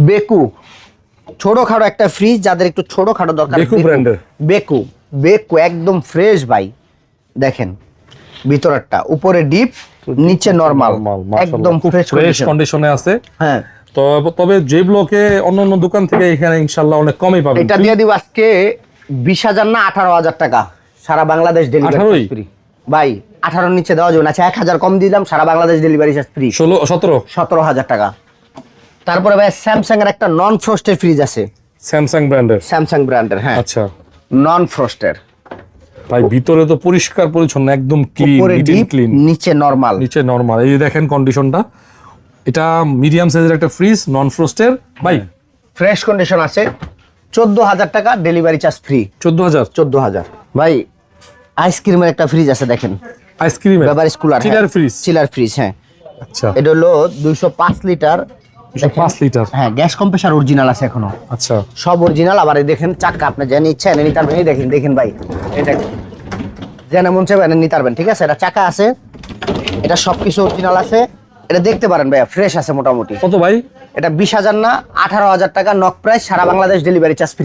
বেকু ছোটখাটো একটা ফ্রিজ, যাদের একটু ছোটখাটো দরকার বেকু ব্র্যান্ডের। বেকু বেকু একদম ফ্রেশ ভাই। দেখেন ভিতরটা, উপরে ডিপ, নিচে নরমাল, একদম ফ্রেশ কন্ডিশনে আছে। হ্যাঁ, তবে যে ব্লকে অন্যান্য দোকান থেকে এখানে ইনশাআল্লাহ অনেক কমই পাবেন। এটা দিয়ে দিব আজকে 20,000 না 18,000 টাকা, সারা বাংলাদেশ ডেলিভারি ফ্রি ভাই। 18 নিচে দেওয়া যাবে না। আচ্ছা 1,000 কম দিলাম, সারা বাংলাদেশ ডেলিভারি চার্জ ফ্রি। 17,000 টাকা। তারপরে ভাই স্যামসাং এর একটা নন ফ্রস্টের ফ্রিজ আছে, স্যামসাং ব্র্যান্ডের। হ্যাঁ আচ্ছা, নন ফ্রস্টের ভাই ভিতরে তো পরিষ্কার পরিচ্ছন্ন, একদম ক্লিন, উপরে নিট ডিপ, এন্ড ক্লিন, নিচে নরমাল। এই যে দেখেন কন্ডিশনটা, এটা মিডিয়াম সাইজের একটা ফ্রিজ, নন ফ্রস্টের ভাই, ফ্রেশ কন্ডিশন আছে। 14,000 টাকা ডেলিভারি চার্জ ফ্রি। 14,000 ভাই আইসক্রিমের একটা ফ্রিজ আছে দেখেন, ice cream beverage cooler, chiller fridge. হ্যাঁ, আচ্ছা, এটা হলো 205 লিটার। 5 লিটার। হ্যাঁ, গ্যাস কম্প্রেসার অরিজিনাল আছে এখনো। আচ্ছা, সব অরিজিনাল। আবার এই দেখেন চাকা, আপনি জেনে ইচ্ছা এনে নিতে পারবেন। এই দেখেন ভাই, এই দেখেন জেনে মন চাইবে এনে নিতে পারবেন। ঠিক আছে, এটা চাকা আছে, এটা সবকিছু অরিজিনাল আছে। এটা দেখতে পারেন ভাইয়া, ফ্রেশ আছে মোটামুটি। কত ভাই? এটা 20,000 না 18,000 টাকা নক প্রাইস, সারা বাংলাদেশ ডেলিভারি চার্জ ফ্রি।